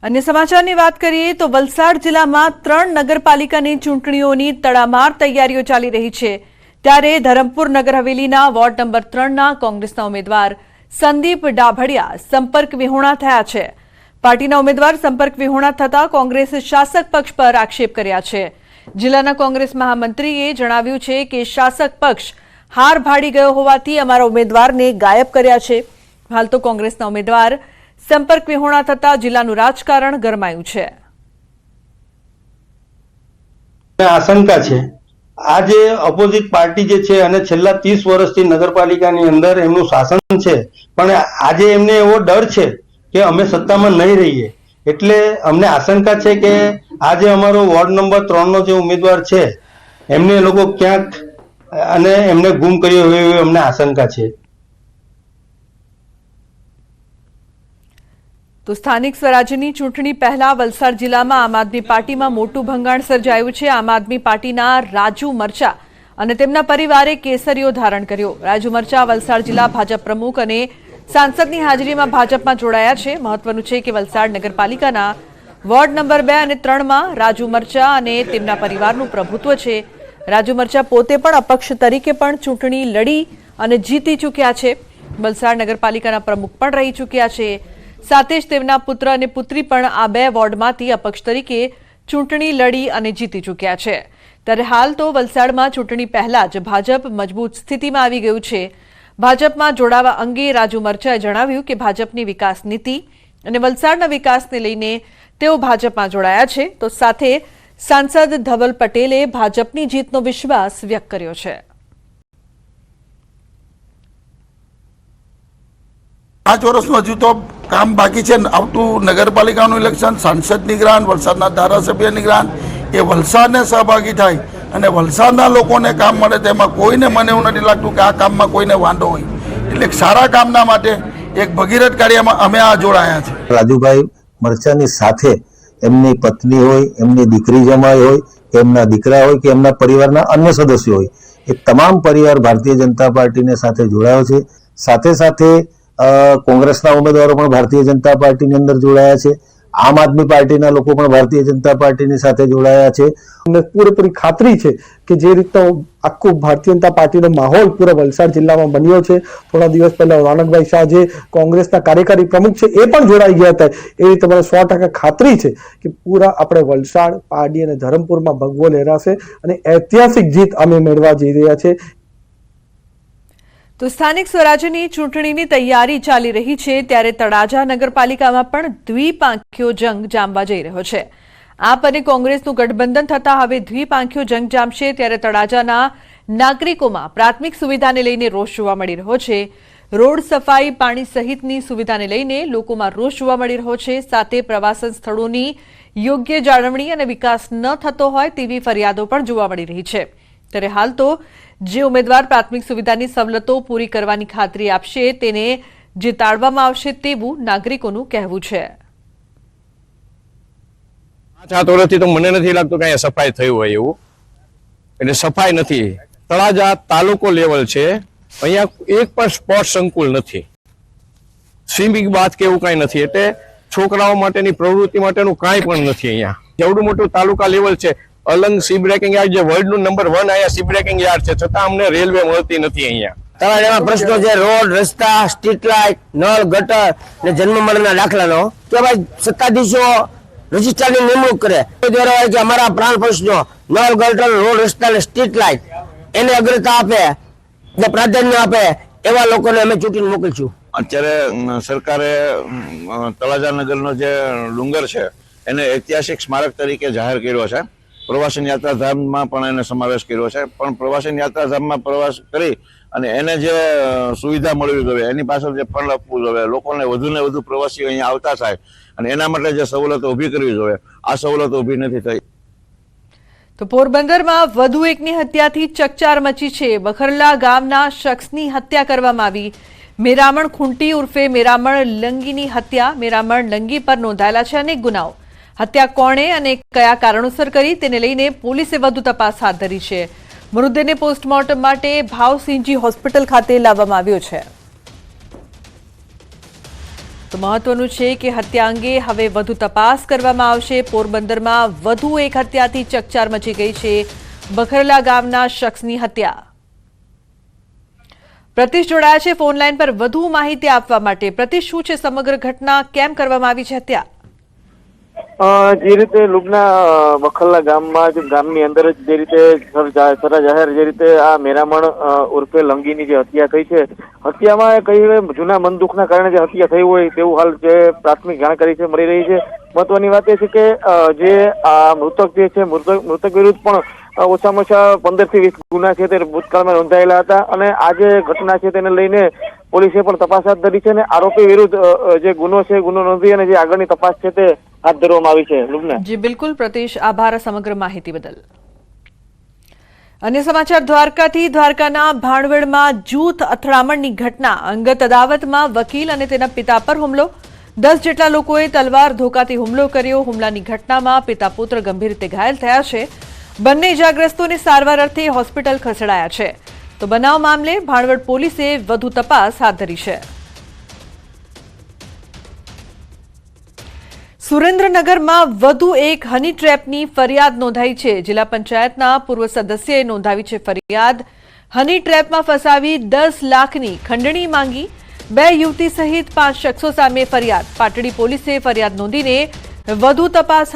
अन्य समाचाરની વાત કરીએ તો વલસાડ જિલ્લામાં 3 નગરપાલિકાની ચૂંટણીઓની તડામાર તૈયારીઓ ચાલી રહી છે ત્યારે ધરમપુર નગર હવેલીના વોર્ડ નંબર 3ના કોંગ્રેસના ઉમેદવાર સંદીપ ડાભડિયા સંપર્ક વિહોણા થયા છે। પાર્ટીના ઉમેદવાર સંપર્ક વિહોણા થતા કોંગ્રેસે શાસક પક્ષ પર આક્ષેપ કર્યા છે। જિલ્લાના કોંગ્રેસ મહામંત્રીએ જણાવ્યું છે કે શાસક પક્ષ હાર ભાડી ગયો હોવાથી અમારા ઉમેદવારને ગાયબ કર્યા છે। હાલ તો કોંગ્રેસના ઉમેદવાર संपर्क विहोणा थता जिल्लाનું રાજકારણ ગરમાયું છે। આશંકા છે આ જે ઓપોઝિટ પાર્ટી જે છે અને છેલ્લા 30 વર્ષથી નગરપાલિકાની અંદર એમનું શાસન છે પણ આજે એમને એવો ડર છે કે અમે સત્તામાં નહીં રહીએ એટલે અમને આશંકા છે કે આજે અમારો વોર્ડ નંબર 3 નો જે ઉમેદવાર છે એમને લોકો ક્યાંક અને એમને ગુમ કર્યો હોય એવી અમને આશંકા છે। तो स्थानिक स्वराज्यनी चूंटणी पहला वलसाड जिल्लामां आम आदमी पार्टीमां मोटुं भंगाण सर्जायुं छे। आम आदमी पार्टीना राजू मरचा अने तेमना परिवारे केसरियो धारण कर्यो। राजू मरचा वलसाड जिल्ला भाजप प्रमुख अने सांसदनी हाजरीमां भाजपमां जोडाया छे। महत्वनुं छे के वलसाड नगरपालिकाना वोर्ड नंबर 2 અને 3 मां राजू मरचा अने तेमना परिवारनुं प्रभुत्व छे। राजू मरचा पोते पण अपक्ष तरीके पण चूंटणी लड़ी अने जीती चूक्या छे। वलसाड नगरपालिकाना प्रमुख पण रही चूक्या छे। साथ ज तेमना पुत्र अने पुत्री पण आ 2 वोर्डमांथी अपक्ष तरीके चूंटणी लड़ी अने जीती चूक्या छे। त्यारे हाल तो वलसाडमां चूंटणी पहला ज भाजप मजबूत स्थितिमां आवी गयुं छे। भाजपमां जोडावा अंगे राजू मरचाए जणाव्युं के भाजपनी विकास नीति अने वलसाडना विकासने लईने तेओ भाजपमां जोडाया छे। तो साथे सांसद धवल पटेले भाजपनी जीतनो विश्वास व्यक्त कर्यो छे। पांच वर्षનું હજુ તો કામ બાકી છે। આવતું નગરપાલિકાનું ઇલેક્શન, સાંસદની ગ્રાન્ટ, વલસાડના ધારાસભ્યની ગ્રાન્ટ એ વલસાડને સહભાગી થાય અને વલસાડના લોકોને કામ મળે તેમાં કોઈને મને એવું નથી લાગતું કે આ કામમાં કોઈને વાંધો હોય। એટલે સારા કામના માટે એક ભગીરથ કાર્યમાં અમે આ જોડાયા છે। રાજુભાઈ મરચાની સાથે એમની પત્ની હોય, એમની દીકરી જમાઈ હોય, એમના દીકરા હોય કે એમના પરિવારના અન્ય સદસ્યો હોય, એ તમામ પરિવાર ભારતીય જનતા પાર્ટીને સાથે જોડાયો છે। સાથે સાથે કોંગ્રેસના ઉમેદવારો પણ ભારતીય જનતા પાર્ટીની અંદર જોડાયા છે। આમ આદમી પાર્ટીના લોકો પણ ભારતીય જનતા પાર્ટીની સાથે જોડાયા છે। અમને પૂરેપૂરી ખાતરી છે કે જે રીતનો આખું ભારતીય જનતા પાર્ટીનો માહોલ પૂરા વલસાડ જિલ્લામાં બન્યો છે। થોડા દિવસ પહેલા રોનકભાઈ શાહ જે કોંગ્રેસના કાર્યકારી પ્રમુખ છે એ પણ જોડાઈ ગયા હતા। એ રીતે મને 100% ખાતરી છે કે પૂરા આપણે વલસાડ, પારડી અને ધરમપુરમાં ભગવો લહેરાશે અને ઐતિહાસિક જીત અમે મેળવવા જઈ રહ્યા છે। तो स्थानिक स्वराज्यनी चूंटणीनी तैयारी चाली रही छे त्यारे तळाजा नगरपालिकामां पण द्विपांखियो जंग जामवा जई रह्यो छे। आप अने कोंग्रेसनुं गठबंधन थता हवे द्विपांखियो जंग जामशे त्यारे तळाजाना नागरिकोमां प्राथमिक सुविधाने लईने रोष जोवा मळी रह्यो छे। रोड सफाई, पाणी सहितनी सुविधाने लईने लोकोमां रोष जोवा मळी रह्यो छे। साथे प्रवासन स्थळोनी योग्य जाळवणी अने विकास न थतो होय तेवी फरियादो पण जोवा मळी रही छे। त्यारे हाल तो जे उमेदवार प्राथमिक सुविधानी सवलतो पूरी करवानी खातरी आपशे तेने जिताडवामां आवशे तेवुं नागरिकोनुं कहेवुं छे। 5 વર્ષથી તો મને નથી લાગતું કે સફાઈ થઈ હોય એવું, એટલે સફાઈ નથી। તળાજા તાલુકો લેવલ છે, અહીંયા એક પણ સ્પોર્ટ્સ સંકુલ નથી, સ્વિમિંગ બાથ કે એવું કાંઈ નથી, એટલે છોકરાઓ માટેની પ્રવૃત્તિ માટેનું કાંઈ પણ નથી। અહીંયા જેવડું મોટું તાલુકા લેવલ છે, अलंग सी ब्रेकिंग यार्ड जो वर्ल्ड नु नंबर 1 आया सी ब्रेकिंग यार्ड छे, छतां अमने रेलवे મળતી નથી। અહીંયા તમારા પ્રશ્નો છે રોડ, રસ્તા, સ્ટ્રીટ લાઇટ, નળ, ગટર ને જન્મ મરણના દાખલાનો કે ભાઈ સત્તાધીશો રજિસ્ટ્રારની નિમણૂક કરે દ્વારા કે અમારા પ્રાણ પ્રશ્નો નળ, ગટર, રોડ, રસ્તા ને સ્ટ્રીટ લાઇટ એને અગ્રતા આપે ને પ્રાધાન્ય આપે એવા લોકોને અમે ચૂંટીને મોકલશું। અત્યારે સરકારે તળાજા નગરનો જે ડુંગર છે એને ઐતિહાસિક સ્મારક તરીકે જાહેર કર્યો છે। પ્રવાસન યાત્રાધામમાં પણ એને સમાવેશ કર્યો છે, પણ પ્રવાસન યાત્રાધામમાં પ્રવાસ કરી અને એને જે સુવિધા મળવી જોઈએ, એની પાછળ જે ફંડ આપવું જોઈએ, લોકોને વધુને વધુ પ્રવાસીઓ અહીંયા આવતા થાય અને એના માટે જે સવલતો ઊભી કરવી જોઈએ, આ સવલતો ઊભી નથી થઈ। તો પોરબંદરમાં વધુ એકની હત્યાથી ચકચાર મચી છે। બખરલા ગામના શખ્સની હત્યા કરવામાં આવી। મેરામણ ખૂંટી ઉર્ફે મેરામણ લંગીની હત્યા। મેરામણ લંગી પર નોંધાયેલા છે અનેક ગુનાઓ। हत्या कोणे अने कया कारणोसर करी तेने लईने पोलीसे वधु तपास हाथ धरी छे। मृतदेहने पोस्टमोर्टम माटे भावसिंहजी होस्पिटल खाते लाववामां आव्यो छे। તો મહત્વનું છે કે હત્યા અંગે હવે વધુ તપાસ કરવામાં આવશે. પોરબંદરમાં વધુ એક હત્યાથી ચકચાર મચી ગઈ છે. બખરલા ગામના શખ્સની હત્યા. પ્રતિશ જોડાયા છે ફોન લાઈન પર વધુ માહિતી આપવા માટે. પ્રતિશ, શું છે સમગ્ર ઘટના, કેમ કરવામાં આવી છે હત્યા? જે રીતે લુબના બખરલા ગામની અંદર જ જે રીતે સરા જાહેર જે રીતે આ મેરામણ ઉર્ફે લંગીની જે હત્યા થઈ છે, હત્યામાં કઈ જૂના મનદુખના કારણે જે હત્યા થઈ હોય તેવું હાલ જે પ્રાથમિક જાણકારી છે મળી રહી છે. મહત્વની વાત એ છે કે જે આ મૃતક જે છે મૃતક વિરુદ્ધ પણ ઓછામાં ઓછા 15 થી 20 ગુના છે તે ભૂતકાળમાં નોંધાયેલા હતા અને આ જે ઘટના છે તેને લઈને પોલીસે પણ તપાસ હાથ ધરી છે અને આરોપી વિરુદ્ધ જે ગુનો છે ગુનો નોંધી અને જે આગળની તપાસ છે તે હાથ ધરવામાં આવી છે. લુબના જી બિલકુલ પ્રતિશ, આભાર સમગ્ર માહિતી બદલ. અન્ય સમાચાર દ્વારકાથી. દ્વારકાના ભાણવડમાં જૂથ અથડામણની ઘટના. અંગત અદાવતમાં વકીલ અને તેના પિતા પર હુમલો. 10 જેટલા લોકોએ તલવાર ધોકાથી હુમલો કર્યો. હુમલાની ઘટનામાં પિતા પુત્ર ગંભીર રીતે ઘાયલ થયા છે. બંને ઇજાગ્રસ્તોને સારવાર અર્થે હોસ્પિટલ ખસેડાયા છે. તો બનાવ મામલે ભાણવડ પોલીસે વધુ તપાસ હાથ ધરી છે. સુરેન્દ્રનગરમાં વધુ એક હની ટ્રેપની ફરિયાદ નોંધાઈ છે. જિલ્લા પંચાયતના પૂર્વ સદસ્યએ નોંધાવી છે ફરિયાદ. હની ટ્રેપમાં ફસાવી 10 લાખની ખંડણી માંગી. 2 યુવતી સહિત 5 શખ્સો સામે ફરિયાદ. પાટડી પોલીસે ફરિયાદ નોંધીને વધુ તપાસ